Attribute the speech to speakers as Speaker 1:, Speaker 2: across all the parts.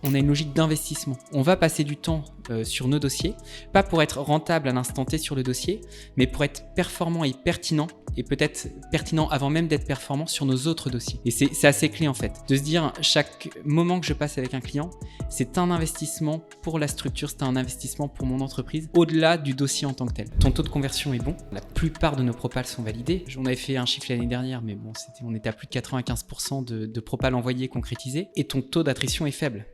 Speaker 1: On a une logique d'investissement. On va passer du temps sur nos dossiers, pas pour être rentable à l'instant T sur le dossier, mais pour être performant et pertinent, et peut-être pertinent avant même d'être performant sur nos autres dossiers. Et c'est assez clé en fait, de se dire chaque moment que je passe avec un client, c'est un investissement pour la structure, c'est un investissement pour mon entreprise, au-delà du dossier en tant que tel. Ton taux de conversion est bon, la plupart de nos propals sont validés. On avait fait un chiffre l'année dernière, mais bon, on était à plus de 95% de propals envoyés concrétisés, et ton taux d'attrition est faible.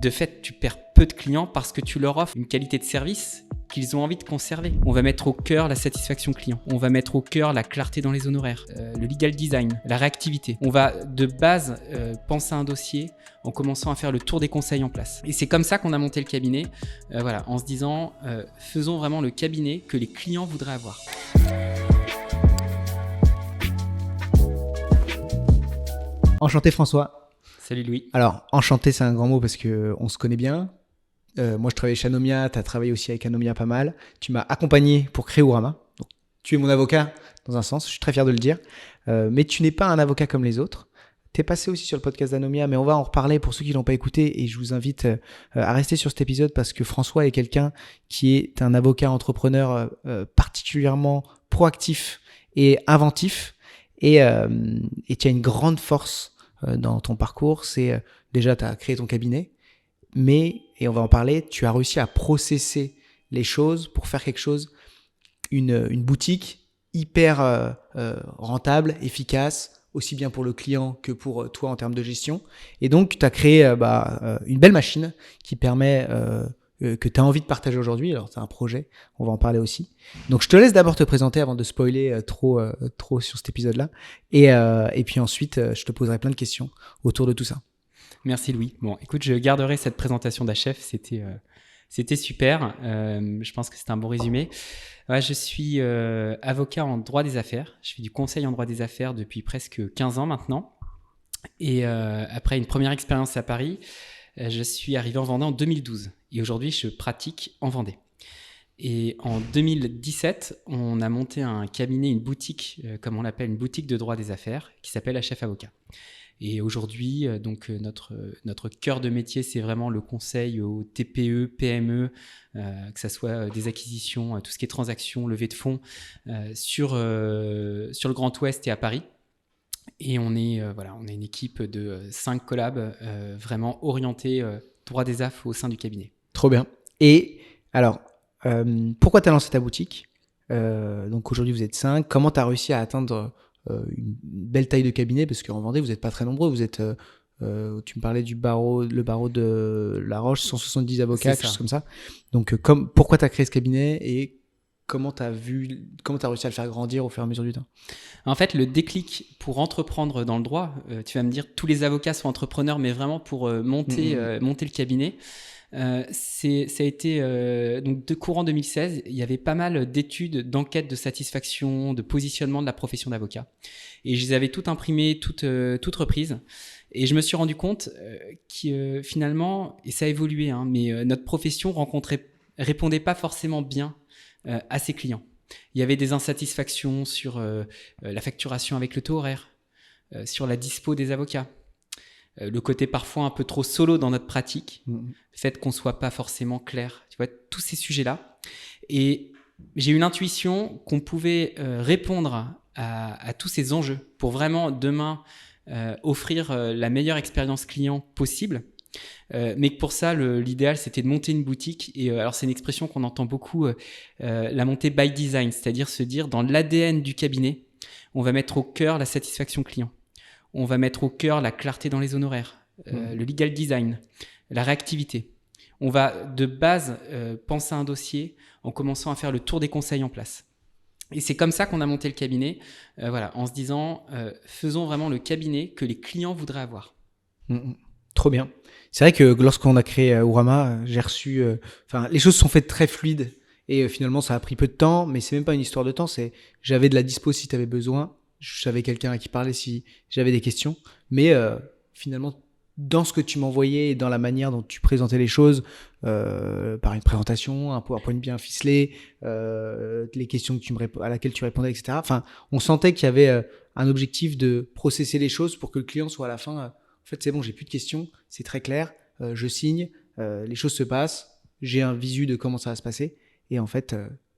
Speaker 1: De fait, tu perds peu de clients parce que tu leur offres une qualité de service qu'ils ont envie de conserver. On va mettre au cœur la satisfaction client. On va mettre au cœur la clarté dans les honoraires, le legal design, la réactivité. On va de base penser à un dossier en commençant à faire le tour des conseils en place. Et c'est comme ça qu'on a monté le cabinet, en se disant faisons vraiment le cabinet que les clients voudraient avoir.
Speaker 2: Enchanté François.
Speaker 1: Salut Louis.
Speaker 2: Alors, enchanté, c'est un grand mot parce qu'on se connaît bien. Moi, je travaillais chez Anomia, tu as travaillé aussi avec Anomia pas mal. Tu m'as accompagné pour créer Ourama. Donc, tu es mon avocat, dans un sens, je suis très fier de le dire. Mais tu n'es pas un avocat comme les autres. Tu es passé aussi sur le podcast d'Anomia, mais on va en reparler pour ceux qui ne l'ont pas écouté. Et je vous invite à rester sur cet épisode parce que François est quelqu'un qui est un avocat entrepreneur particulièrement proactif et inventif. Et tu as une grande force dans ton parcours, c'est déjà tu as créé ton cabinet, mais, et on va en parler, tu as réussi à processer les choses pour faire quelque chose, une boutique hyper rentable, efficace, aussi bien pour le client que pour toi en termes de gestion. Et donc, tu as créé une belle machine qui permet que tu as envie de partager aujourd'hui. Alors, c'est un projet, on va en parler aussi. Donc, je te laisse d'abord te présenter avant de spoiler trop sur cet épisode-là. Et puis ensuite, je te poserai plein de questions autour de tout ça.
Speaker 1: Merci Louis. Bon, écoute, je garderai cette présentation d'Achef. C'était super. Je pense que c'est un bon résumé. Ouais, je suis avocat en droit des affaires. Je fais du conseil en droit des affaires depuis presque 15 ans maintenant. Et après une première expérience à Paris, je suis arrivé en Vendée en 2012. Et aujourd'hui, je pratique en Vendée. Et en 2017, on a monté un cabinet, une boutique, comme on l'appelle, une boutique de droit des affaires, qui s'appelle Achef Avocat. Et aujourd'hui, notre cœur de métier, c'est vraiment le conseil aux TPE, PME, que ça soit des acquisitions, tout ce qui est transactions, levée de fonds, sur le Grand Ouest et à Paris. Et on est une équipe de 5 collabs vraiment orientés droit des affaires au sein du cabinet.
Speaker 2: Trop bien. Et alors, pourquoi tu as lancé ta boutique ? Donc aujourd'hui, vous êtes 5. Comment tu as réussi à atteindre une belle taille de cabinet, parce qu'en Vendée, vous n'êtes pas très nombreux. Vous êtes, tu me parlais le barreau de La Roche, 170 avocats, quelque chose comme ça. Donc, pourquoi tu as créé ce cabinet et comment tu as réussi à le faire grandir au fur et à mesure du temps ?
Speaker 1: En fait, le déclic pour entreprendre dans le droit, tu vas me dire tous les avocats sont entrepreneurs, mais vraiment pour monter le cabinet. Ça a été donc de courant 2016, il y avait pas mal d'études, d'enquêtes de satisfaction, de positionnement de la profession d'avocat. Et je les avais toutes imprimées, toutes reprises. Et je me suis rendu compte que finalement, et ça a évolué, mais notre profession répondait pas forcément bien à ses clients. Il y avait des insatisfactions sur la facturation avec le taux horaire, sur la dispo des avocats. Le côté parfois un peu trop solo dans notre pratique, le fait qu'on soit pas forcément clair, tu vois, tous ces sujets-là. Et j'ai eu l'intuition qu'on pouvait répondre à tous ces enjeux pour vraiment demain offrir la meilleure expérience client possible. Mais que pour ça, l'idéal, c'était de monter une boutique. Et alors, c'est une expression qu'on entend beaucoup, la montée by design, c'est-à-dire se dire dans l'ADN du cabinet, on va mettre au cœur la satisfaction client. On va mettre au cœur la clarté dans les honoraires, le legal design, la réactivité. On va de base penser à un dossier en commençant à faire le tour des conseils en place. Et c'est comme ça qu'on a monté le cabinet, en se disant faisons vraiment le cabinet que les clients voudraient avoir.
Speaker 2: Trop bien. C'est vrai que lorsqu'on a créé Ourama, j'ai reçu... les choses sont faites très fluides et finalement ça a pris peu de temps, mais c'est même pas une histoire de temps, c'est j'avais de la dispo si tu avais besoin. Je savais quelqu'un à qui parler si j'avais des questions. Mais finalement, dans ce que tu m'envoyais et dans la manière dont tu présentais les choses, par une présentation, un PowerPoint bien ficelé, les questions à laquelle tu répondais, etc. Enfin, on sentait qu'il y avait un objectif de processer les choses pour que le client soit à la fin... en fait, c'est bon, j'ai plus de questions, c'est très clair. je signe, les choses se passent, j'ai un visu de comment ça va se passer, et en fait,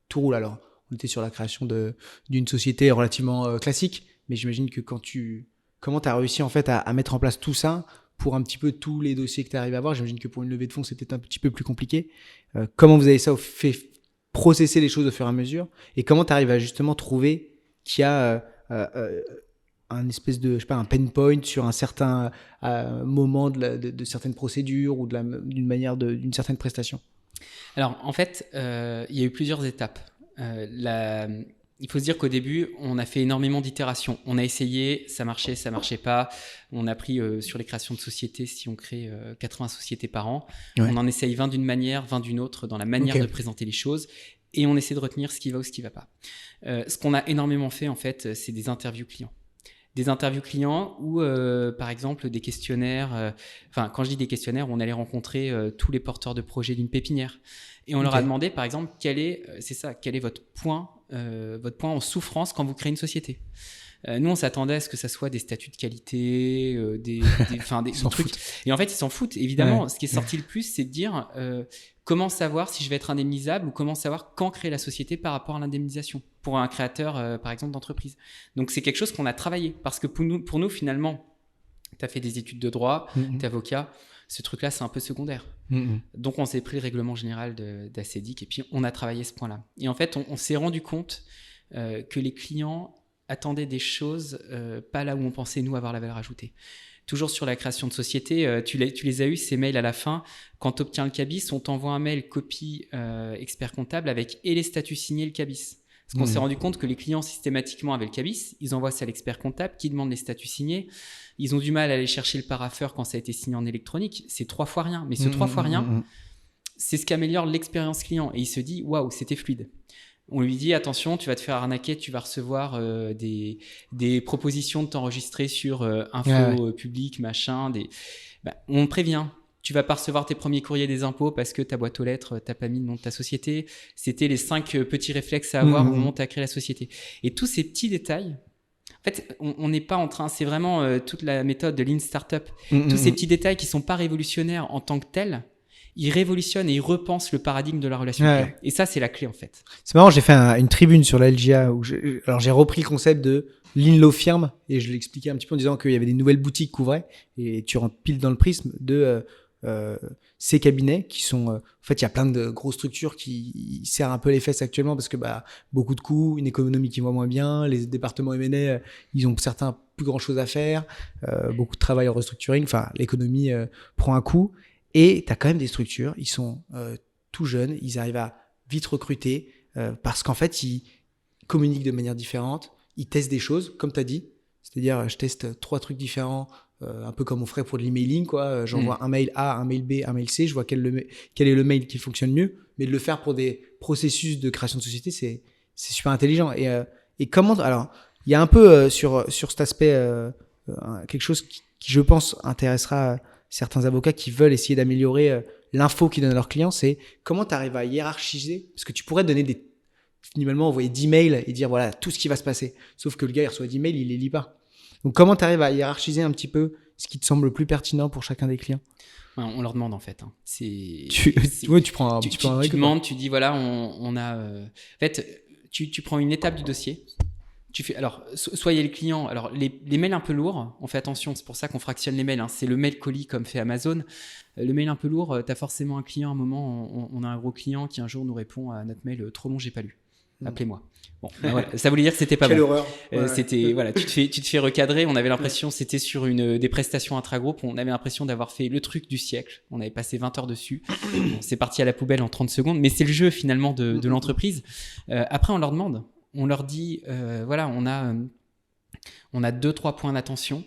Speaker 2: tout roule. Alors, on était sur la création d'une société relativement classique, mais j'imagine que comment tu as réussi en fait à mettre en place tout ça pour un petit peu tous les dossiers que tu arrives à avoir. J'imagine que pour une levée de fonds, c'était un petit peu plus compliqué. Comment vous avez fait processer les choses au fur et à mesure, et comment tu arrives à justement trouver qu'il y a un espèce de, je sais pas, un pain point sur un certain moment de certaines procédures ou d'une manière d'une certaine prestation.
Speaker 1: Alors, en fait, il y a eu plusieurs étapes. Il faut se dire qu'au début, on a fait énormément d'itérations. On a essayé, ça marchait pas. On a pris sur les créations de sociétés, si on crée 80 sociétés par an, on en essaye 20 d'une manière, 20 d'une autre, dans la manière de présenter les choses. Et on essaie de retenir ce qui va ou ce qui va pas. Ce qu'on a énormément fait, en fait, c'est des interviews clients. Des interviews clients ou, par exemple, des questionnaires. Quand je dis des questionnaires, on allait rencontrer tous les porteurs de projets d'une pépinière. Et on leur a demandé, par exemple, quel est votre point en souffrance quand vous créez une société. Nous, on s'attendait à ce que ça soit des statuts de qualité, des trucs. Et en fait, ils s'en foutent. Évidemment, ce qui est sorti le plus, c'est de dire comment savoir si je vais être indemnisable ou comment savoir quand créer la société par rapport à l'indemnisation pour un créateur, par exemple, d'entreprise. Donc, c'est quelque chose qu'on a travaillé parce que pour nous finalement, tu as fait des études de droit, tu es avocat. Ce truc-là, c'est un peu secondaire. Donc, on s'est pris le règlement général d'ACEDIC et puis on a travaillé ce point-là. Et en fait, on s'est rendu compte que les clients attendaient des choses pas là où on pensait, nous, avoir la valeur ajoutée. Toujours sur la création de société, tu les as eu, ces mails à la fin. Quand tu obtiens le CABIS, on t'envoie un mail copie expert comptable avec et les statuts signés, le CABIS. Parce qu'on s'est rendu compte que les clients, systématiquement, avaient le CABIS. Ils envoient ça à l'expert comptable qui demande les statuts signés. Ils ont du mal à aller chercher le parapheur quand ça a été signé en électronique. C'est 3 fois rien. Mais ce 3 fois rien, c'est ce qui améliore l'expérience client. Et il se dit, waouh, c'était fluide. On lui dit, attention, tu vas te faire arnaquer, tu vas recevoir des propositions de t'enregistrer sur info public, machin. On prévient. Tu vas pas recevoir tes premiers courriers des impôts parce que ta boîte aux lettres, t'as pas mis le nom de ta société. C'était les 5 petits réflexes à avoir au moment où tu as créé la société. Et tous ces petits détails, en fait, on n'est pas en train, c'est vraiment toute la méthode de Lean Startup. Tous ces petits détails qui sont pas révolutionnaires en tant que tels, ils révolutionnent et ils repensent le paradigme de la relation client. Et ça, c'est la clé, en fait.
Speaker 2: C'est marrant, j'ai fait une tribune sur la LGA où j'ai repris le concept de Lean Law Firm et je l'expliquais un petit peu en disant qu'il y avait des nouvelles boutiques qui ouvraient et tu rentres pile dans le prisme de ces cabinets qui sont en fait il y a plein de grosses structures qui serrent un peu les fesses actuellement parce que beaucoup de coûts, une économie qui va moins bien, les départements M&A ils ont certains plus grand chose à faire, beaucoup de travail en restructuring, enfin l'économie prend un coup et tu as quand même des structures, ils sont tout jeunes, ils arrivent à vite recruter parce qu'en fait ils communiquent de manière différente, ils testent des choses comme tu as dit, c'est-à-dire je teste 3 trucs différents un peu comme on ferait pour de l'emailing, quoi. J'envoie un mail A, un mail B, un mail C, je vois quel est le mail qui fonctionne mieux, mais de le faire pour des processus de création de société, c'est super intelligent. Et comment, alors, il y a un peu sur cet aspect quelque chose qui, je pense, intéressera certains avocats qui veulent essayer d'améliorer l'info qu'ils donnent à leurs clients, c'est comment tu arrives à hiérarchiser, parce que tu pourrais donner finalement envoyer 10 mails et dire voilà tout ce qui va se passer, sauf que le gars il reçoit 10 mails, il les lit pas. Donc, comment tu arrives à hiérarchiser un petit peu ce qui te semble le plus pertinent pour chacun des clients ?
Speaker 1: On leur demande en fait.
Speaker 2: Tu prends tu
Speaker 1: demandes, tu dis voilà, on a. En fait, tu prends une étape du dossier. Tu fais alors soyez le client. Alors les mails un peu lourds, on fait attention. C'est pour ça qu'on fractionne les mails. C'est le mail colis comme fait Amazon. Le mail un peu lourd, tu as forcément un client. À un moment, on a un gros client qui un jour nous répond à notre mail trop long, j'ai pas lu. Appelez-moi. Bon, voilà, ça voulait dire que c'était pas
Speaker 2: Quelle
Speaker 1: bon.
Speaker 2: horreur.
Speaker 1: C'était voilà, tu te fais recadrer. On avait l'impression, c'était sur des prestations intra-groupe, on avait l'impression d'avoir fait le truc du siècle. On avait passé 20 heures dessus. Bon, c'est parti à la poubelle en 30 secondes, mais c'est le jeu finalement de l'entreprise. Après, on leur demande, on leur dit, voilà, on a 2-3 points d'attention.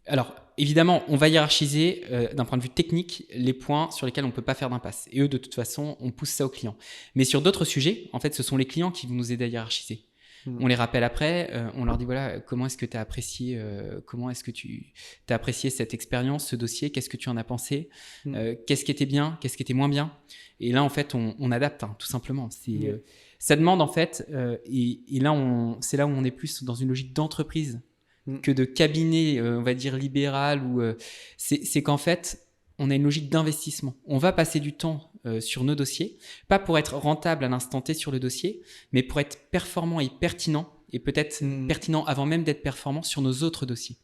Speaker 1: Alors, évidemment, on va hiérarchiser d'un point de vue technique les points sur lesquels on ne peut pas faire d'impasse. Et eux, de toute façon, on pousse ça aux clients. Mais sur d'autres sujets, en fait, ce sont les clients qui vont nous aider à hiérarchiser. On les rappelle après, on leur dit voilà, comment est-ce que tu as apprécié, t'as apprécié cette expérience, ce dossier, qu'est-ce que tu en as pensé, qu'est-ce qui était bien, qu'est-ce qui était moins bien. Et là, en fait, on adapte, tout simplement. Ça demande, en fait, et là, c'est là où on est plus dans une logique d'entreprise que de cabinet, on va dire libéral, c'est qu'en fait, on a une logique d'investissement. On va passer du temps sur nos dossiers, pas pour être rentable à l'instant T sur le dossier, mais pour être performant et pertinent, et peut-être pertinent avant même d'être performant sur nos autres dossiers.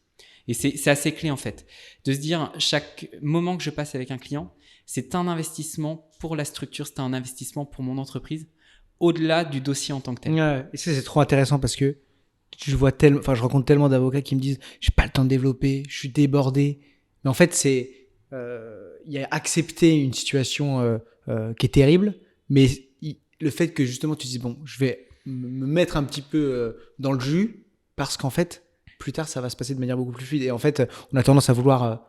Speaker 1: Et c'est assez clé en fait, de se dire chaque moment que je passe avec un client, c'est un investissement pour la structure, c'est un investissement pour mon entreprise, au-delà du dossier en tant que tel.
Speaker 2: Ouais, et ça, c'est trop intéressant parce que je rencontre tellement d'avocats qui me disent j'ai pas le temps de développer, je suis débordé. Mais en fait, il y a accepter une situation qui est terrible, mais le fait que justement tu dis bon, je vais me mettre un petit peu dans le jus parce qu'en fait, plus tard, ça va se passer de manière beaucoup plus fluide. Et en fait, on a tendance à vouloir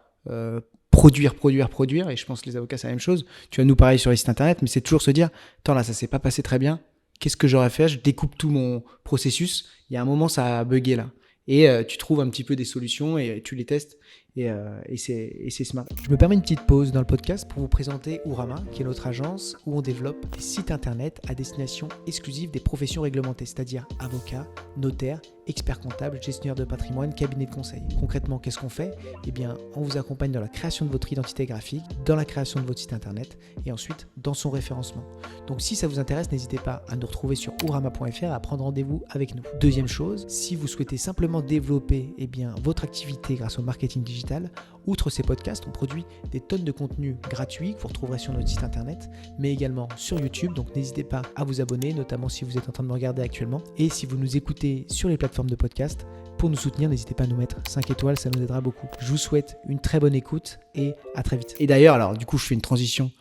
Speaker 2: produire. Et je pense que les avocats, c'est la même chose. Tu vas nous pareil sur les sites internet, mais c'est toujours se dire attends, là, ça s'est pas passé très bien. Qu'est-ce que j'aurais fait? Je découpe tout mon processus. Il y a un moment, ça a bugué là. Et tu trouves un petit peu des solutions et tu les testes. Et c'est smart. Je me permets une petite pause dans le podcast pour vous présenter Ourama, qui est notre agence où on développe des sites internet à destination exclusive des professions réglementées, c'est-à-dire avocats, notaires, experts comptables, gestionnaires de patrimoine, cabinets de conseil. Concrètement, qu'est-ce qu'on fait? Eh bien, on vous accompagne dans la création de votre identité graphique, dans la création de votre site internet et ensuite dans son référencement. Donc si ça vous intéresse, n'hésitez pas à nous retrouver sur ourama.fr et à prendre rendez-vous avec nous. Deuxième chose, si vous souhaitez simplement développer votre activité grâce au marketing digital, outre ces podcasts, on produit des tonnes de contenus gratuits que vous retrouverez sur notre site internet, mais également sur YouTube. Donc n'hésitez pas à vous abonner, notamment si vous êtes en train de me regarder actuellement. Et si vous nous écoutez sur les plateformes de podcast, pour nous soutenir, n'hésitez pas à nous mettre 5 étoiles, ça nous aidera beaucoup. Je vous souhaite une très bonne écoute et à très vite. Et d'ailleurs, alors du coup, je fais une transition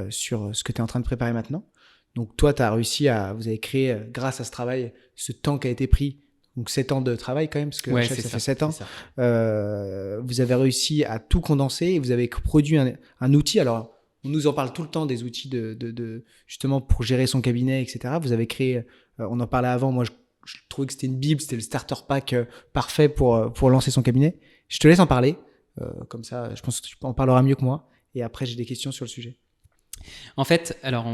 Speaker 2: sur ce que tu es en train de préparer maintenant. Donc toi, vous avez créé, grâce à ce travail, ce temps qui a été pris, donc 7 ans de travail quand même, parce que ça fait 7 ans. Vous avez réussi à tout condenser et vous avez produit un outil. Alors, on nous en parle tout le temps des outils de justement pour gérer son cabinet, etc. Vous avez créé, on en parlait avant, moi je trouvais que c'était une bible, c'était le starter pack parfait pour lancer son cabinet. Je te laisse en parler, comme ça je pense que tu en parleras mieux que moi. Et après, j'ai des questions sur le sujet.
Speaker 1: En fait, alors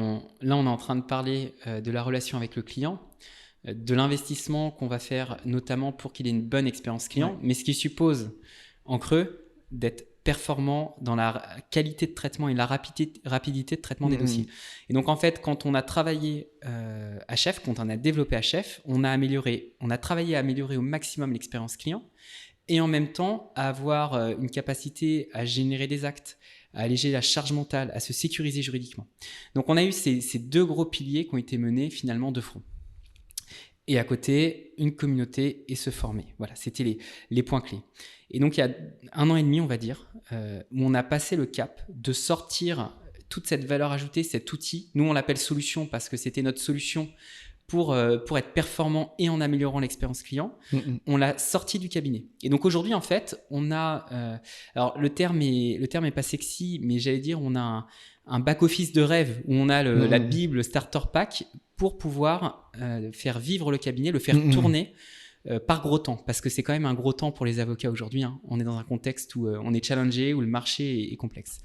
Speaker 1: là, on est en train de parler de la relation avec le client, de l'investissement qu'on va faire notamment pour qu'il ait une bonne expérience client, mais ce qui suppose en creux d'être performant dans la qualité de traitement et la rapidité de traitement des dossiers. Et donc en fait, quand on a travaillé à Chef, quand on a développé à Chef, on a travaillé à améliorer au maximum l'expérience client et en même temps à avoir une capacité à générer des actes, à alléger la charge mentale, à se sécuriser juridiquement. Donc on a eu ces deux gros piliers qui ont été menés finalement de front. Et à côté, une communauté et se former. Voilà, c'était les points clés. Et donc il y a 1 an et demi, on va dire, où on a passé le cap de sortir toute cette valeur ajoutée, cet outil. Nous, on l'appelle solution parce que c'était notre solution pour être performant et en améliorant l'expérience client. On l'a sorti du cabinet. Et donc aujourd'hui, en fait, on a... alors le terme est pas sexy, mais j'allais dire, on a un back-office de rêve où on a la Bible, le starter pack pour pouvoir faire vivre le cabinet, le faire tourner par gros temps. Parce que c'est quand même un gros temps pour les avocats aujourd'hui. Hein. On est dans un contexte où on est challengé, où le marché est complexe.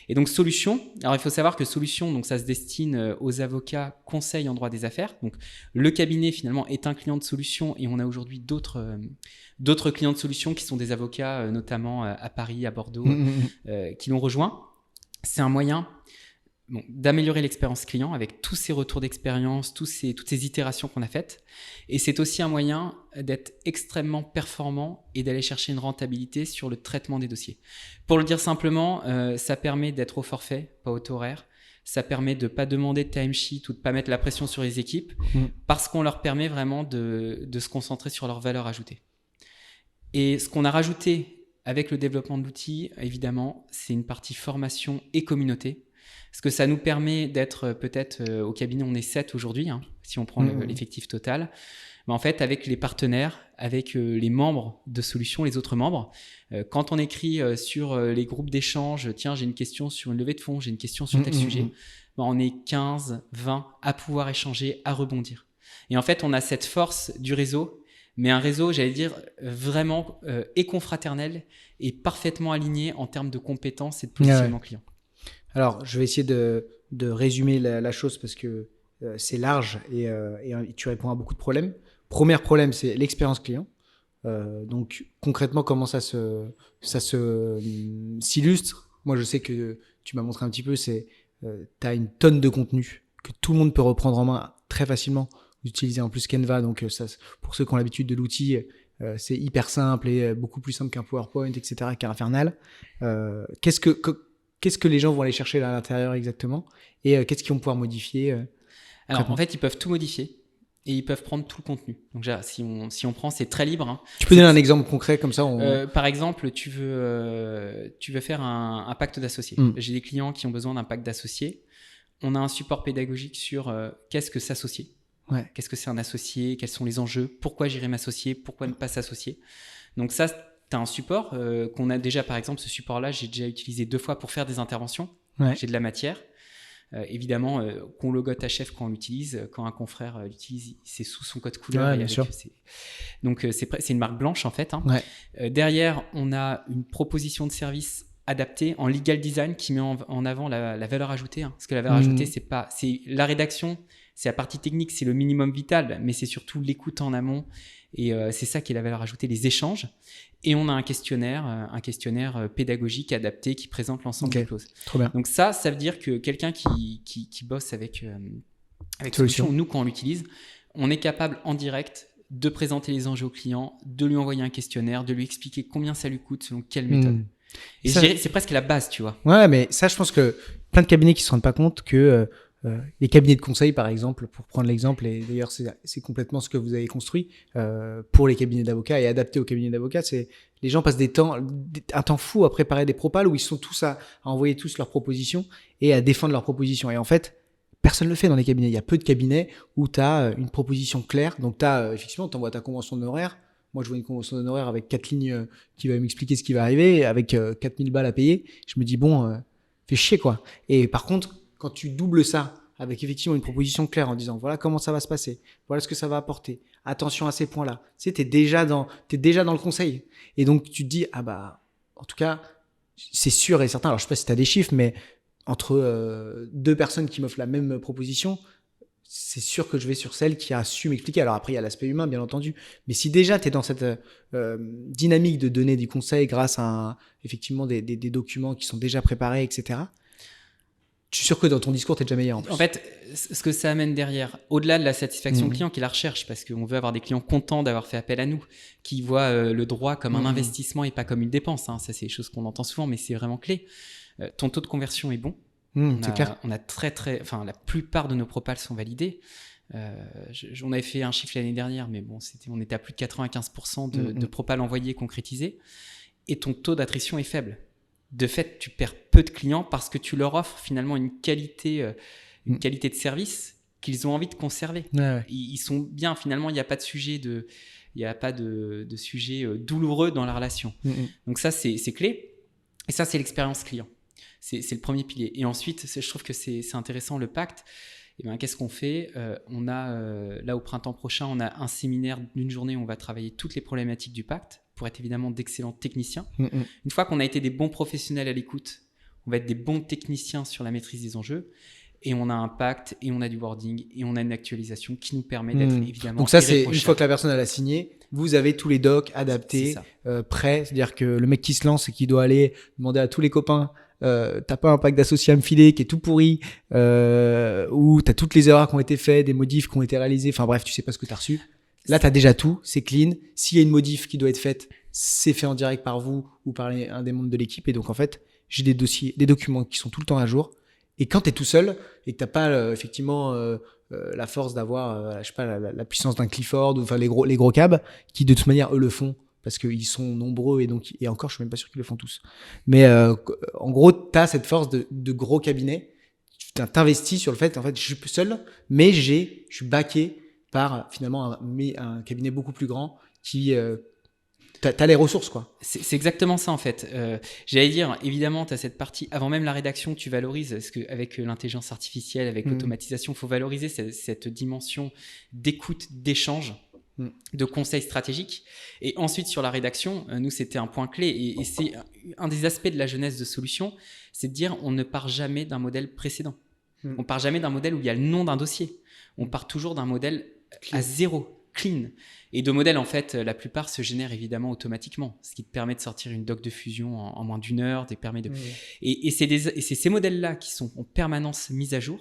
Speaker 1: Et donc, Solution. Alors, il faut savoir que Solution, donc, ça se destine aux avocats conseils en droit des affaires. Donc, le cabinet, finalement, est un client de Solution et on a aujourd'hui d'autres clients de Solution qui sont des avocats, notamment à Paris, à Bordeaux, qui l'ont rejoint. C'est un moyen d'améliorer l'expérience client avec tous ces retours d'expérience, toutes ces itérations qu'on a faites. Et c'est aussi un moyen d'être extrêmement performant et d'aller chercher une rentabilité sur le traitement des dossiers. Pour le dire simplement, ça permet d'être au forfait, pas au taux horaire. Ça permet de ne pas demander de timesheet ou de ne pas mettre la pression sur les équipes parce qu'on leur permet vraiment de se concentrer sur leur valeur ajoutée. Et ce qu'on a rajouté avec le développement de l'outil, évidemment, c'est une partie formation et communauté. Parce que ça nous permet d'être peut-être au cabinet, on est 7 aujourd'hui, hein, si on prend l'effectif total. Mais en fait, avec les partenaires, avec les membres de Solution, les autres membres, quand on écrit sur les groupes d'échange, tiens, j'ai une question sur une levée de fonds, j'ai une question sur tel sujet, on est 15, 20 à pouvoir échanger, à rebondir. Et en fait, on a cette force du réseau, mais un réseau, j'allais dire, vraiment éconfraternel et parfaitement aligné en termes de compétences et de positionnement client.
Speaker 2: Alors, je vais essayer de résumer la chose parce que c'est large et tu réponds à beaucoup de problèmes. Premier problème, c'est l'expérience client. Donc, concrètement, comment ça s'illustre? moi je sais que tu m'as montré un petit peu, c'est tu as une tonne de contenu que tout le monde peut reprendre en main très facilement. Vous utilisez en plus Canva, donc ça, pour ceux qui ont l'habitude de l'outil, c'est hyper simple et beaucoup plus simple qu'un PowerPoint, etc., qu'un Infernal. Qu'est-ce que les gens vont aller chercher là à l'intérieur exactement, et qu'est-ce qu'ils vont pouvoir modifier
Speaker 1: Alors, en fait, ils peuvent tout modifier et ils peuvent prendre tout le contenu. Donc, déjà, si on prend, c'est très libre. Hein.
Speaker 2: Tu peux donner un exemple concret comme ça
Speaker 1: Par exemple, tu veux faire un pacte d'associés. J'ai des clients qui ont besoin d'un pacte d'associés. On a un support pédagogique sur qu'est-ce que s'associer.
Speaker 2: Ouais.
Speaker 1: Qu'est-ce que c'est un associé? Quels sont les enjeux? Pourquoi j'irai m'associer? Pourquoi ne pas s'associer? Donc ça, tu as un support qu'on a déjà, par exemple, ce support-là, j'ai déjà utilisé 2 fois pour faire des interventions. Ouais. J'ai de la matière. Évidemment, qu'on logote à chef quand on l'utilise, quand un confrère l'utilise, c'est sous son code couleur.
Speaker 2: Ouais, bien sûr.
Speaker 1: Donc, c'est une marque blanche, en fait. Hein. Ouais. Derrière, on a une proposition de service adaptée en legal design qui met en avant la valeur ajoutée. Hein. Parce que la valeur ajoutée, c'est la rédaction, c'est la partie technique, c'est le minimum vital, mais c'est surtout l'écoute en amont. Et c'est ça qui est la valeur ajoutée, les échanges. Et on a un questionnaire pédagogique adapté qui présente l'ensemble des clauses.
Speaker 2: Trop bien.
Speaker 1: Donc ça veut dire que quelqu'un qui bosse avec Solution, nous, quand on l'utilise, on est capable en direct de présenter les enjeux au client, de lui envoyer un questionnaire, de lui expliquer combien ça lui coûte, selon quelle méthode. Et ça, je dirais, c'est presque la base, tu vois.
Speaker 2: Ouais, mais ça, je pense que plein de cabinets qui se rendent pas compte que les cabinets de conseil, par exemple, pour prendre l'exemple, et d'ailleurs c'est complètement ce que vous avez construit pour les cabinets d'avocats et adapté aux cabinets d'avocats, c'est les gens passent un temps fou à préparer des propals où ils sont tous à envoyer tous leurs propositions et à défendre leurs propositions. Et en fait, personne ne le fait dans les cabinets. Il y a peu de cabinets où tu as une proposition claire. Donc effectivement, tu envoies ta convention d'honoraires. Moi, je vois une convention d'honoraires avec 4 lignes qui va m'expliquer ce qui va arriver, avec 4000 balles à payer. Je me dis, bon, fais chier, quoi. Et par contre, quand tu doubles ça avec effectivement une proposition claire en disant, voilà comment ça va se passer, voilà ce que ça va apporter, attention à ces points-là. Tu sais, t'es déjà dans le conseil. Et donc, tu te dis, ah bah, en tout cas, c'est sûr et certain. Alors, je sais pas si tu as des chiffres, mais entre 2 personnes qui m'offrent la même proposition, c'est sûr que je vais sur celle qui a su m'expliquer. Alors après, il y a l'aspect humain, bien entendu. Mais si déjà tu es dans cette dynamique de donner du conseil grâce à effectivement des documents qui sont déjà préparés, etc., je suis sûr que dans ton discours, tu es déjà meilleur. En
Speaker 1: fait, ce que ça amène derrière, au-delà de la satisfaction client qui est la recherche, parce qu'on veut avoir des clients contents d'avoir fait appel à nous, qui voient le droit comme un investissement et pas comme une dépense. Hein. Ça, c'est des choses qu'on entend souvent, mais c'est vraiment clé. Ton taux de conversion est bon.
Speaker 2: C'est clair.
Speaker 1: On a la plupart de nos propals sont validés. On avait fait un chiffre l'année dernière, mais bon, on était à plus de 95% de propals envoyés concrétisés. Et ton taux d'attrition est faible. De fait, tu perds peu de clients parce que tu leur offres finalement une qualité de service qu'ils ont envie de conserver.
Speaker 2: Ouais.
Speaker 1: Ils sont bien, finalement, il n'y a pas de sujet de sujet douloureux dans la relation. Donc ça, c'est clé. Et ça, c'est l'expérience client. C'est le premier pilier. Et ensuite, je trouve que c'est intéressant, le pacte. Et ben, qu'est-ce qu'on fait? On a, là, au printemps prochain, on a un séminaire d'une journée où on va travailler toutes les problématiques du pacte pour être évidemment d'excellents techniciens. Une fois qu'on a été des bons professionnels à l'écoute, on va être des bons techniciens sur la maîtrise des enjeux. Et on a un pacte, et on a du wording, et on a une actualisation qui nous permet d'être évidemment.
Speaker 2: Donc ça, c'est une fois que la personne a signé, vous avez tous les docs adaptés, prêts. C'est-à-dire que le mec qui se lance et qui doit aller demander à tous les copains, t'as pas un pack d'associés à me filer qui est tout pourri, ou t'as toutes les erreurs qui ont été faites, des modifs qui ont été réalisés. Enfin bref, tu sais pas ce que t'as reçu. Là, t'as déjà tout, c'est clean. S'il y a une modif qui doit être faite, c'est fait en direct par vous ou par un des membres de l'équipe. Et donc en fait, j'ai des dossiers, des documents qui sont tout le temps à jour. Et quand tu es tout seul et que tu n'as pas effectivement la force d'avoir je sais pas, la puissance d'un Clifford ou enfin les gros cabs qui de toute manière eux le font parce qu'ils sont nombreux et encore je suis même pas sûr qu'ils le font tous. Mais en gros, tu as cette force de gros cabinet. Tu t'investis sur le fait en fait je suis seul mais je suis backé par finalement un cabinet beaucoup plus grand qui t'as les ressources, quoi.
Speaker 1: C'est exactement ça, en fait. J'allais dire, évidemment, tu as cette partie, avant même la rédaction, tu valorises, parce qu'avec l'intelligence artificielle, avec l'automatisation, il faut valoriser cette dimension d'écoute, d'échange, de conseils stratégiques. Et ensuite, sur la rédaction, nous, c'était un point clé. Et c'est un des aspects de la jeunesse de solution, c'est de dire, on ne part jamais d'un modèle précédent. On part jamais d'un modèle où il y a le nom d'un dossier. On part toujours d'un modèle à zéro. clean. Et de modèles, en fait, la plupart se génèrent évidemment automatiquement, ce qui te permet de sortir une doc de fusion en moins d'1 heure, et c'est ces modèles-là qui sont en permanence mis à jour,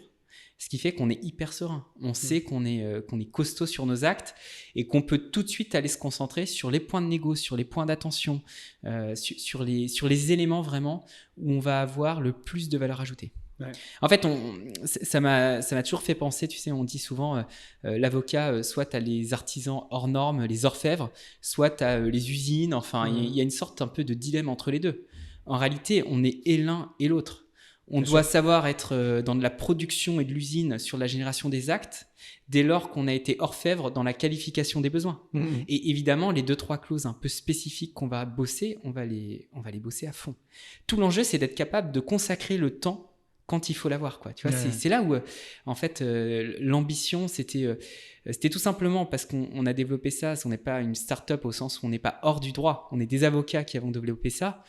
Speaker 1: ce qui fait qu'on est hyper serein. On sait qu'on est costaud sur nos actes et qu'on peut tout de suite aller se concentrer sur les points de négo, sur les points d'attention, sur les éléments vraiment où on va avoir le plus de valeur ajoutée. Ouais. En fait, ça m'a toujours fait penser, tu sais, on dit souvent l'avocat, soit tu as les artisans hors normes, les orfèvres, soit tu as les usines, enfin, il y a une sorte un peu de dilemme entre les deux. En réalité, on est et l'un et l'autre. On doit savoir être dans de la production et de l'usine sur la génération des actes, dès lors qu'on a été orfèvre dans la qualification des besoins. Et évidemment, les 2-3 clauses un peu spécifiques qu'on va bosser, on va les bosser à fond. Tout l'enjeu, c'est d'être capable de consacrer le temps quand il faut l'avoir, quoi. Tu vois, c'est là où, en fait, l'ambition, c'était tout simplement parce qu'on a développé ça. On n'est pas une start-up au sens où on n'est pas hors du droit. On est des avocats qui avons développé ça.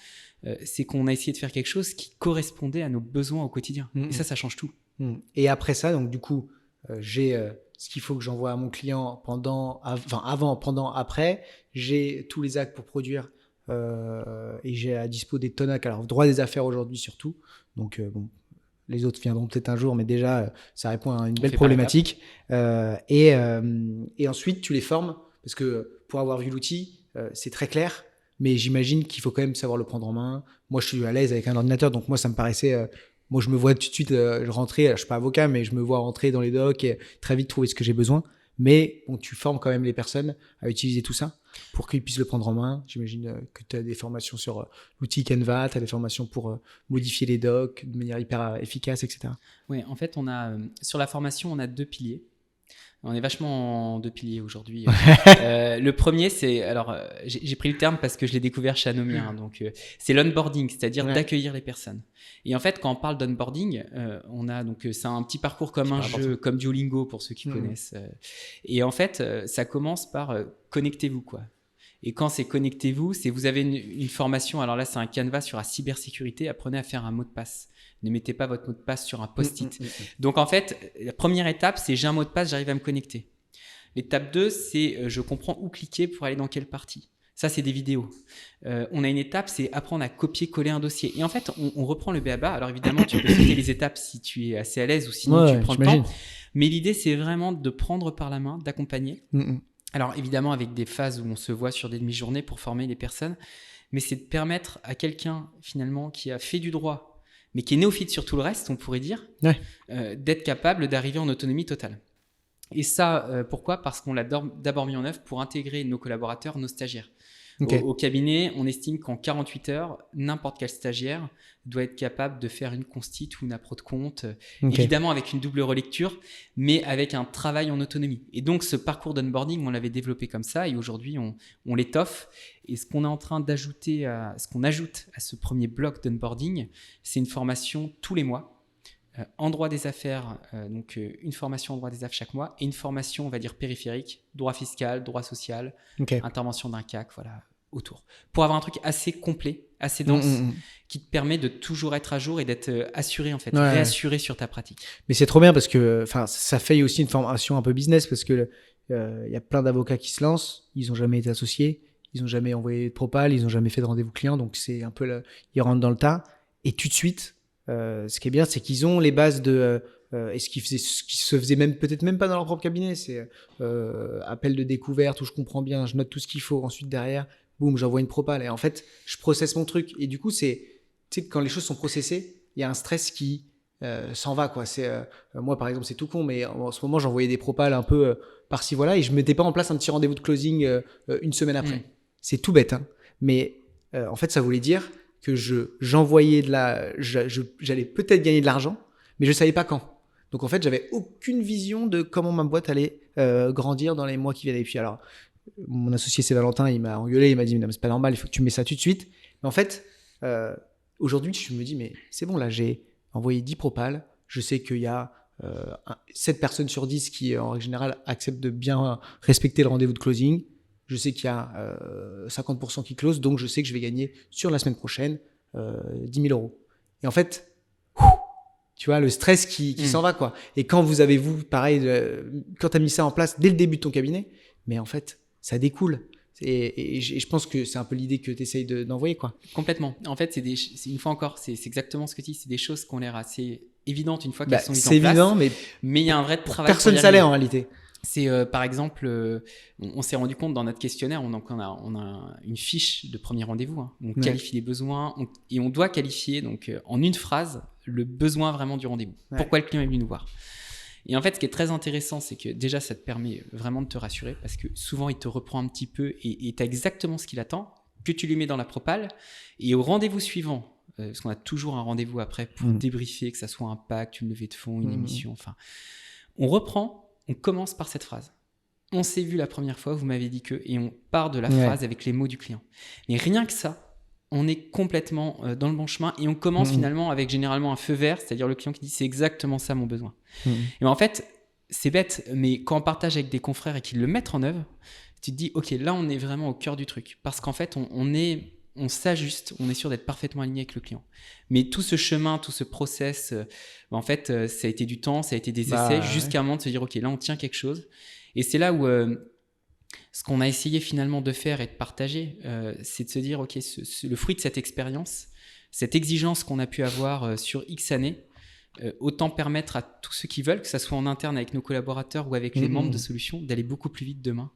Speaker 1: C'est qu'on a essayé de faire quelque chose qui correspondait à nos besoins au quotidien. Et ça change tout.
Speaker 2: Et après ça, donc du coup, j'ai ce qu'il faut que j'envoie à mon client avant, pendant, après. J'ai tous les actes pour produire et j'ai à dispo des tonnes. Alors, droit des affaires aujourd'hui surtout. Donc, bon. Les autres viendront peut-être un jour, mais déjà, ça répond à une belle problématique. Et ensuite, tu les formes, parce que pour avoir vu l'outil, c'est très clair, mais j'imagine qu'il faut quand même savoir le prendre en main. Moi, je suis à l'aise avec un ordinateur, donc moi, ça me paraissait... moi, je me vois tout de suite rentrer, je ne suis pas avocat, mais je me vois rentrer dans les docs et très vite trouver ce que j'ai besoin. Mais bon, tu formes quand même les personnes à utiliser tout ça pour qu'ils puissent le prendre en main. J'imagine que tu as des formations sur l'outil Canva, tu as des formations pour modifier les docs de manière hyper efficace, etc.
Speaker 1: Oui, en fait, sur la formation, on a 2 piliers. On est vachement en 2 piliers aujourd'hui. Le premier, c'est... Alors, j'ai pris le terme parce que je l'ai découvert chez Anomia. Donc, c'est l'onboarding, c'est-à-dire d'accueillir les personnes. Et en fait, quand on parle d'onboarding, on a... Donc, c'est un petit parcours comme un jeu, comme Duolingo pour ceux qui connaissent. Et en fait, ça commence par connectez-vous, quoi. Et quand c'est connectez-vous, c'est vous avez une formation. Alors là, c'est un canevas sur la cybersécurité. Apprenez à faire un mot de passe. Ne mettez pas votre mot de passe sur un post-it. Donc, en fait, la première étape, c'est j'ai un mot de passe, j'arrive à me connecter. L'étape 2, c'est je comprends où cliquer pour aller dans quelle partie. Ça, c'est des vidéos. On a une étape, c'est apprendre à copier-coller un dossier. Et en fait, on reprend le b.a.-ba. Alors, évidemment, tu peux sauter les étapes si tu es assez à l'aise ou sinon tu prends le temps. Mais l'idée, c'est vraiment de prendre par la main, d'accompagner. Alors, évidemment, avec des phases où on se voit sur des demi-journées pour former les personnes. Mais c'est de permettre à quelqu'un, finalement, qui a fait du droit, mais qui est néophyte sur tout le reste, on pourrait dire, d'être capable d'arriver en autonomie totale. Et ça, pourquoi ? Parce qu'on l'a d'abord mis en œuvre pour intégrer nos collaborateurs, nos stagiaires. Au cabinet, on estime qu'en 48 heures, n'importe quel stagiaire doit être capable de faire une consti ou une appro de compte, évidemment avec une double relecture, mais avec un travail en autonomie. Et donc, ce parcours d'onboarding, on l'avait développé comme ça, et aujourd'hui, on l'étoffe. Et ce qu'on est en train d'ajouter, ce qu'on ajoute à ce premier bloc d'onboarding, c'est une formation tous les mois. En droit des affaires, donc une formation en droit des affaires chaque mois, et une formation, on va dire, périphérique, droit fiscal, droit social, intervention d'un CAC, voilà, autour. Pour avoir un truc assez complet, assez dense, qui te permet de toujours être à jour et d'être assuré, en fait, réassuré sur ta pratique.
Speaker 2: Mais c'est trop bien parce que ça fait aussi une formation un peu business, parce que y a plein d'avocats qui se lancent, ils n'ont jamais été associés, ils n'ont jamais envoyé de propal, ils n'ont jamais fait de rendez-vous client, donc c'est un peu ils rentrent dans le tas, et tout de suite, ce qui est bien, c'est qu'ils ont les bases de et ce qui se faisait peut-être même pas dans leur propre cabinet, c'est appel de découverte où je comprends bien, je note tout ce qu'il faut, ensuite derrière, boum, j'envoie une propale et en fait, je processe mon truc. Et du coup, tu sais, quand les choses sont processées, il y a un stress qui s'en va, quoi. Moi, par exemple, c'est tout con, mais en ce moment, j'envoyais des propales un peu par-ci, voilà, et je mettais pas en place un petit rendez-vous de closing une semaine après. C'est tout bête, hein. Mais en fait, ça voulait dire que j'envoyais j'allais peut-être gagner de l'argent, mais je savais pas quand. Donc en fait, j'avais aucune vision de comment ma boîte allait grandir dans les mois qui viennent. Et puis alors, mon associé c'est Valentin, il m'a engueulé, il m'a dit mais non, c'est pas normal, il faut que tu mets ça tout de suite. Mais en fait, aujourd'hui, je me dis mais c'est bon, là j'ai envoyé 10 propales, je sais qu'il y a 7 personnes sur 10 qui en règle générale acceptent de bien respecter le rendez-vous de closing. Je sais qu'il y a 50% qui close, donc je sais que je vais gagner sur la semaine prochaine 10 000 euros. Et en fait, tu vois, le stress qui s'en va, quoi. Et quand vous pareil, quand tu as mis ça en place dès le début de ton cabinet, mais en fait, ça découle. Et je pense que c'est un peu l'idée que tu essayes d'envoyer, quoi.
Speaker 1: Complètement. En fait, une fois encore, c'est exactement ce que tu dis. C'est des choses qui ont l'air assez évidentes une fois qu'elles sont mises en place.
Speaker 2: C'est évident,
Speaker 1: mais il y a un vrai travail.
Speaker 2: Personne ne savait en réalité.
Speaker 1: C'est par exemple, on s'est rendu compte dans notre questionnaire, on a une fiche de premier rendez-vous. Hein. On qualifie les besoins et on doit qualifier donc en une phrase le besoin vraiment du rendez-vous. Ouais. Pourquoi le client est venu nous voir. Et en fait, ce qui est très intéressant, c'est que déjà, ça te permet vraiment de te rassurer parce que souvent, il te reprend un petit peu et tu as exactement ce qu'il attend, que tu lui mets dans la propale. Et au rendez-vous suivant, parce qu'on a toujours un rendez-vous après pour débriefer, que ça soit un pack, une levée de fonds, une émission, enfin, on reprend, on commence par cette phrase. On s'est vu la première fois, vous m'avez dit que, et on part de la phrase avec les mots du client. Mais rien que ça, on est complètement dans le bon chemin et on commence finalement avec généralement un feu vert, c'est-à-dire le client qui dit c'est exactement ça mon besoin. Et ben en fait, c'est bête, mais quand on partage avec des confrères et qu'ils le mettent en œuvre, tu te dis ok, là on est vraiment au cœur du truc parce qu'en fait on s'ajuste, on est sûr d'être parfaitement aligné avec le client. Mais tout ce chemin, tout ce process, en fait, ça a été du temps, ça a été des essais jusqu'à un moment de se dire ok, là on tient quelque chose. Et c'est là où ce qu'on a essayé finalement de faire et de partager, c'est de se dire, ok, le fruit de cette expérience, cette exigence qu'on a pu avoir sur X années, autant permettre à tous ceux qui veulent, que ça soit en interne avec nos collaborateurs ou avec les membres de Solutions, d'aller beaucoup plus vite demain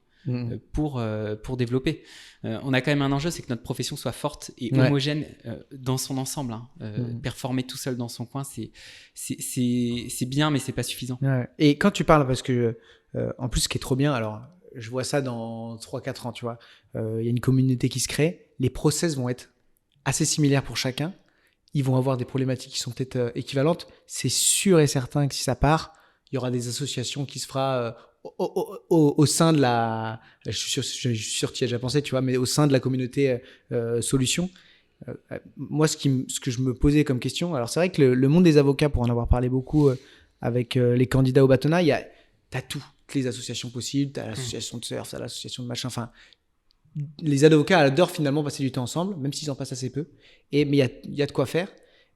Speaker 1: pour développer. On a quand même un enjeu, c'est que notre profession soit forte et homogène dans son ensemble. Hein. Performer tout seul dans son coin, c'est bien, mais c'est pas suffisant.
Speaker 2: Ouais. Et quand tu parles, parce que en plus, ce qui est trop bien, alors je vois ça dans 3-4 ans, tu vois. Y a une communauté qui se crée. Les process vont être assez similaires pour chacun. Ils vont avoir des problématiques qui sont peut-être équivalentes. C'est sûr et certain que si ça part, il y aura des associations qui se fera au sein de la... Je suis sûr que tu y as déjà pensé, tu vois, mais au sein de la communauté Solutions. Moi, ce que je me posais comme question, alors c'est vrai que le monde des avocats, pour en avoir parlé beaucoup avec les candidats au bâtonnat, t'as toutes les associations possibles, t'as l'association de surf, t'as l'association de machin, enfin, les avocats adorent finalement passer du temps ensemble, même s'ils en passent assez peu, mais il y a de quoi faire.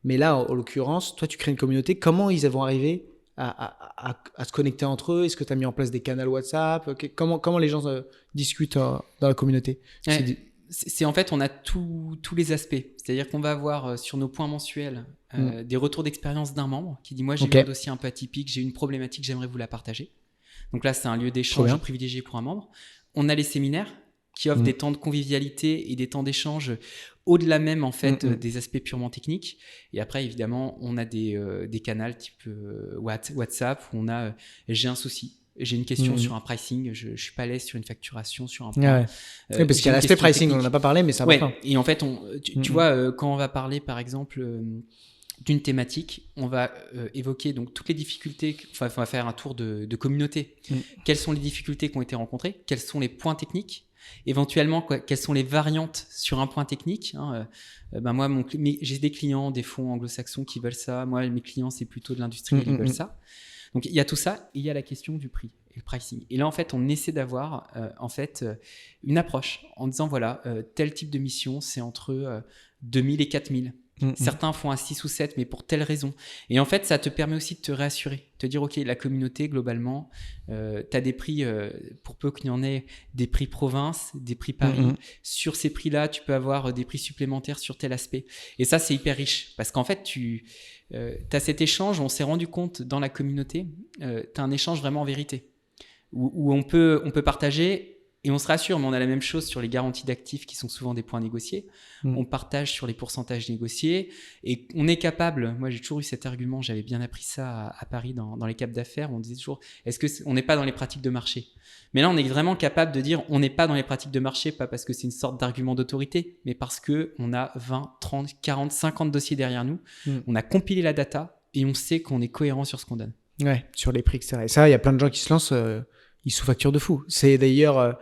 Speaker 2: Mais là, en l'occurrence, toi, tu crées une communauté, comment ils vont arriver à se connecter entre eux? Est-ce que tu as mis en place des canaux WhatsApp? Comment les gens discutent dans la communauté?
Speaker 1: C'est en fait, on a tous les aspects. C'est-à-dire qu'on va avoir sur nos points mensuels des retours d'expérience d'un membre qui dit « Moi, j'ai eu un dossier un peu atypique, j'ai une problématique, j'aimerais vous la partager. » Donc là, c'est un lieu d'échange privilégié pour un membre. On a les séminaires qui offrent des temps de convivialité et des temps d'échange au-delà même en fait des aspects purement techniques. Et après, évidemment, on a des canaux type WhatsApp où on a j'ai un souci. J'ai une question sur un pricing, je suis pas à l'aise sur une facturation, sur un point.
Speaker 2: Oui, parce qu'il y a l'aspect pricing, technique. On n'en a pas parlé, mais c'est important.
Speaker 1: Et en fait, tu vois, quand on va parler, par exemple, d'une thématique, on va évoquer donc toutes les difficultés, on va faire un tour de communauté. Quelles sont les difficultés qui ont été rencontrées? Quels sont les points techniques? Éventuellement, quelles sont les variantes sur un point technique, hein, moi, j'ai des clients, des fonds anglo-saxons qui veulent ça. Moi, mes clients, c'est plutôt de l'industrie, ils veulent ça. Donc, il y a tout ça et il y a la question du prix et le pricing. Et là, en fait, on essaie d'avoir une approche en disant, voilà, tel type de mission, c'est entre 2000 et 4000. Certains font à 6 ou 7, mais pour telle raison. Et en fait, ça te permet aussi de te rassurer, te dire, OK, la communauté, globalement, tu as des prix, pour peu qu'il y en ait, des prix province, des prix Paris. Sur ces prix-là, tu peux avoir des prix supplémentaires sur tel aspect. Et ça, c'est hyper riche parce qu'en fait, tu as cet échange, on s'est rendu compte dans la communauté, tu as un échange vraiment en vérité où on peut partager. Et on se rassure, mais on a la même chose sur les garanties d'actifs qui sont souvent des points négociés. On partage sur les pourcentages négociés et on est capable, moi j'ai toujours eu cet argument, j'avais bien appris ça à Paris dans les caps d'affaires, on disait toujours, est-ce qu'on n'est pas dans les pratiques de marché? Mais là on est vraiment capable de dire, on n'est pas dans les pratiques de marché, pas parce que c'est une sorte d'argument d'autorité, mais parce qu'on a 20, 30, 40, 50 dossiers derrière nous, on a compilé la data et on sait qu'on est cohérent sur ce qu'on donne.
Speaker 2: Ouais, sur les prix, etc. Et ça, il y a plein de gens qui se lancent... Ils sous-facturent de fou. C'est d'ailleurs,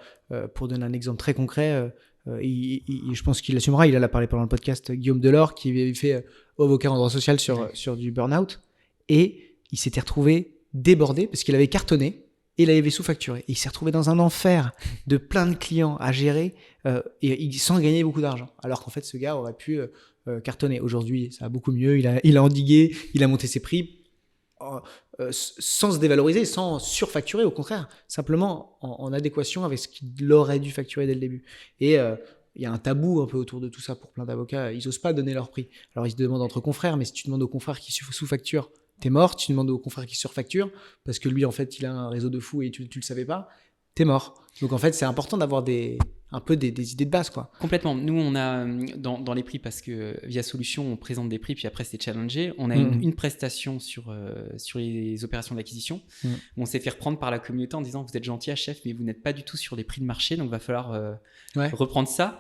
Speaker 2: pour donner un exemple très concret, je pense qu'il l'assumera, il en a parlé pendant le podcast, Guillaume Delors, qui avait fait avocat en droit social sur du burn-out, et il s'était retrouvé débordé parce qu'il avait cartonné et il avait sous-facturé. Et il s'est retrouvé dans un enfer de plein de clients à gérer sans gagner beaucoup d'argent. Alors qu'en fait, ce gars aurait pu cartonner. Aujourd'hui, ça va beaucoup mieux, il a endigué, il a monté ses prix. sans se dévaloriser, sans surfacturer, au contraire, simplement en adéquation avec ce qu'il aurait dû facturer dès le début. Et il y a un tabou un peu autour de tout ça pour plein d'avocats. Ils n'osent pas donner leur prix. Alors ils se demandent entre confrères, mais si tu demandes aux confrères qui sous-facturent, t'es mort. Si tu demandes aux confrères qui surfacturent, parce que lui, en fait, il a un réseau de fous et tu le savais pas, t'es mort. Donc en fait, c'est important d'avoir un peu des idées de base, quoi.
Speaker 1: Complètement. Nous, on a dans les prix, parce que via Solution, on présente des prix, puis après, c'est challengé. On a une prestation sur les opérations d'acquisition. On s'est fait reprendre par la communauté en disant, vous êtes gentil, chef, mais vous n'êtes pas du tout sur les prix de marché, donc il va falloir reprendre ça.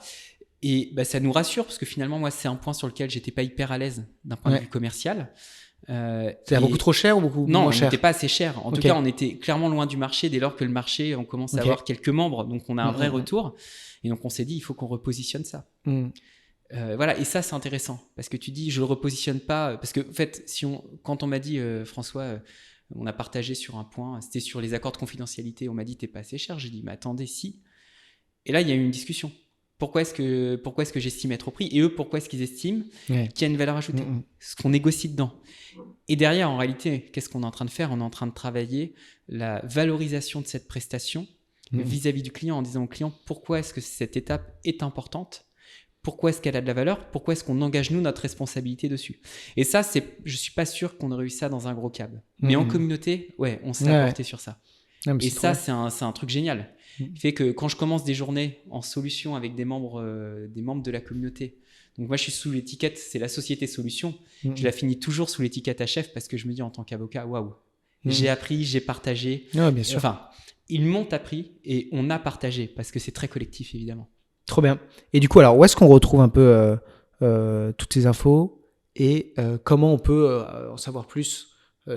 Speaker 1: Et ça nous rassure, parce que finalement, moi, c'est un point sur lequel j'étais pas hyper à l'aise d'un point de vue commercial.
Speaker 2: C'est beaucoup trop cher ou beaucoup moins cher?
Speaker 1: Non, on n'était pas assez cher. En tout cas, on était clairement loin du marché dès lors que le marché, on commence à avoir quelques membres, donc on a un vrai retour. Et donc on s'est dit, il faut qu'on repositionne ça. Voilà, et ça c'est intéressant parce que tu dis, je le repositionne pas parce que en fait, quand on m'a dit, François, on a partagé sur un point, c'était sur les accords de confidentialité. On m'a dit, t'es pas assez cher. J'ai dit, mais attendez, si. Et là, il y a eu une discussion. Pourquoi est-ce que j'estime être au prix? Et eux, pourquoi est-ce qu'ils estiment qu'il y a une valeur ajoutée? Ce qu'on négocie dedans. Et derrière, en réalité, qu'est-ce qu'on est en train de faire? On est en train de travailler la valorisation de cette prestation vis-à-vis du client, en disant au client pourquoi est-ce que cette étape est importante, pourquoi est-ce qu'elle a de la valeur, pourquoi est-ce qu'on engage nous notre responsabilité dessus. Et ça, je suis pas sûr qu'on aurait eu ça dans un gros câble. Mais en communauté, on s'est apporté sur ça. Et ça, c'est un truc génial. Il fait que quand je commence des journées en solution avec des membres de la communauté, donc moi je suis sous l'étiquette, c'est la société solution, je la finis toujours sous l'étiquette HF parce que je me dis en tant qu'avocat, waouh, j'ai appris, j'ai partagé.
Speaker 2: Bien sûr.
Speaker 1: Enfin, ils m'ont appris et on a partagé parce que c'est très collectif évidemment.
Speaker 2: Trop bien. Et du coup, alors où est-ce qu'on retrouve un peu toutes ces infos et comment on peut en savoir plus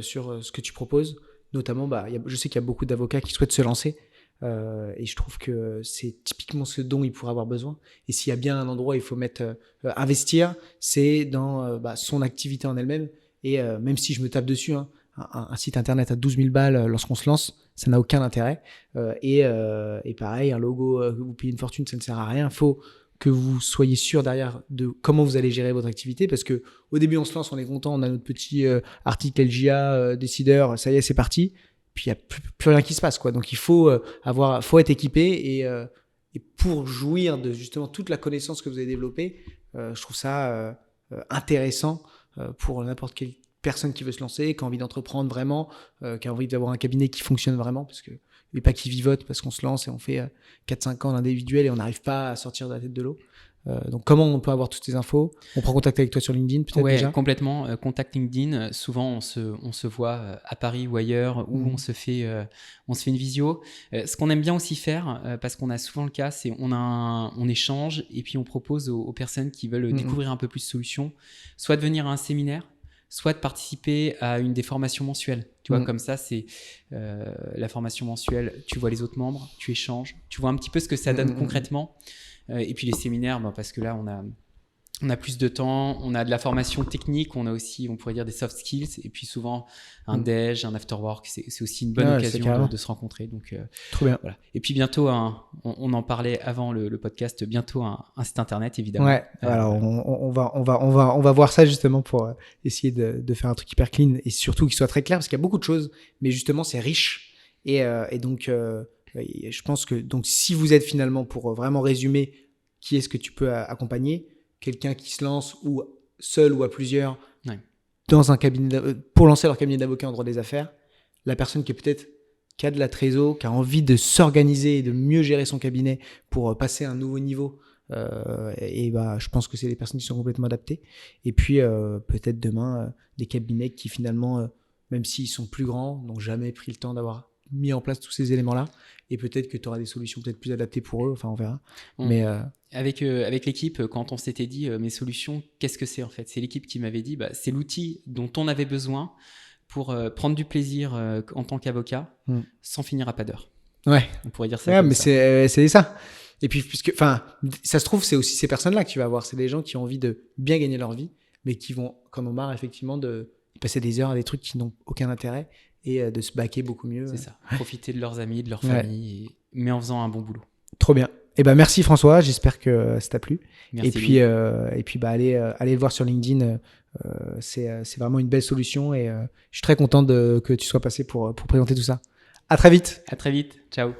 Speaker 2: sur ce que tu proposes? Notamment, je sais qu'il y a beaucoup d'avocats qui souhaitent se lancer. Et je trouve que c'est typiquement ce dont il pourrait avoir besoin. Et s'il y a bien un endroit où il faut investir, c'est dans son activité en elle-même. Et même si je me tape dessus, un site internet à 12 000 balles lorsqu'on se lance, ça n'a aucun intérêt. Et pareil, un logo que vous payez une fortune, ça ne sert à rien. Il faut que vous soyez sûr derrière de comment vous allez gérer votre activité, parce que au début on se lance, on est content, on a notre petit article LGA, décideur, ça y est, c'est parti. Puis il n'y a plus rien qui se passe, quoi. Donc il faut être équipé et pour jouir de justement toute la connaissance que vous avez développée, je trouve ça intéressant pour n'importe quelle personne qui veut se lancer, qui a envie d'entreprendre vraiment, qui a envie d'avoir un cabinet qui fonctionne vraiment, parce que et pas qui vivote parce qu'on se lance et on fait 4-5 ans d'individuel et on n'arrive pas à sortir de la tête de l'eau. Donc comment on peut avoir toutes ces infos? On prend contact avec toi sur LinkedIn peut-être déjà?
Speaker 1: Complètement. Contact LinkedIn. Souvent on se voit à Paris ou ailleurs, ou on se fait une visio. Ce qu'on aime bien aussi faire, parce qu'on a souvent le cas, c'est on échange et puis on propose aux personnes qui veulent découvrir un peu plus de solutions, soit de venir à un séminaire, soit de participer à une des formations mensuelles. Tu vois, comme ça, c'est la formation mensuelle, tu vois les autres membres, tu échanges, tu vois un petit peu ce que ça donne concrètement. Et puis les séminaires, parce que là, on a plus de temps, on a de la formation technique, on a aussi, on pourrait dire, des soft skills, et puis souvent un déj, un afterwork, c'est aussi une bonne occasion de se rencontrer. Donc,
Speaker 2: trop bien.
Speaker 1: Voilà. Et puis bientôt, on en parlait avant le podcast, bientôt un site internet, évidemment.
Speaker 2: Ouais, alors on va voir ça justement pour essayer de faire un truc hyper clean et surtout qu'il soit très clair, parce qu'il y a beaucoup de choses, mais justement c'est riche. Et donc, je pense que donc, si vous êtes finalement, pour vraiment résumer, qui est-ce que tu peux accompagner? Quelqu'un qui se lance ou seul ou à plusieurs dans un cabinet pour lancer leur cabinet d'avocat en droit des affaires, la personne qui a de la trésor, qui a envie de s'organiser et de mieux gérer son cabinet pour passer à un nouveau niveau, je pense que c'est des personnes qui sont complètement adaptées. Et puis peut-être demain des cabinets qui finalement, même s'ils sont plus grands, n'ont jamais pris le temps d'avoir mis en place tous ces éléments-là, et peut-être que tu auras des solutions peut-être plus adaptées pour eux, enfin on verra. Mais
Speaker 1: avec l'équipe, quand on s'était dit mes solutions, qu'est-ce que c'est en fait? C'est l'équipe qui m'avait dit c'est l'outil dont on avait besoin pour prendre du plaisir en tant qu'avocat sans finir à pas d'heure.
Speaker 2: Ouais.
Speaker 1: On pourrait dire ça.
Speaker 2: Mais c'est ça. Et puis ça se trouve, c'est aussi ces personnes-là que tu vas avoir, c'est des gens qui ont envie de bien gagner leur vie, mais qui vont comme on marre effectivement de passer des heures à des trucs qui n'ont aucun intérêt et de se baquer beaucoup mieux.
Speaker 1: C'est ça. Profiter de leurs amis, de leur famille, mais en faisant un bon boulot.
Speaker 2: Trop bien. Merci François, j'espère que ça t'a plu.
Speaker 1: Merci.
Speaker 2: Et puis allez le voir sur LinkedIn, C'est vraiment une belle solution et je suis très content que tu sois passé pour présenter tout ça. À très vite.
Speaker 1: À très vite. Ciao.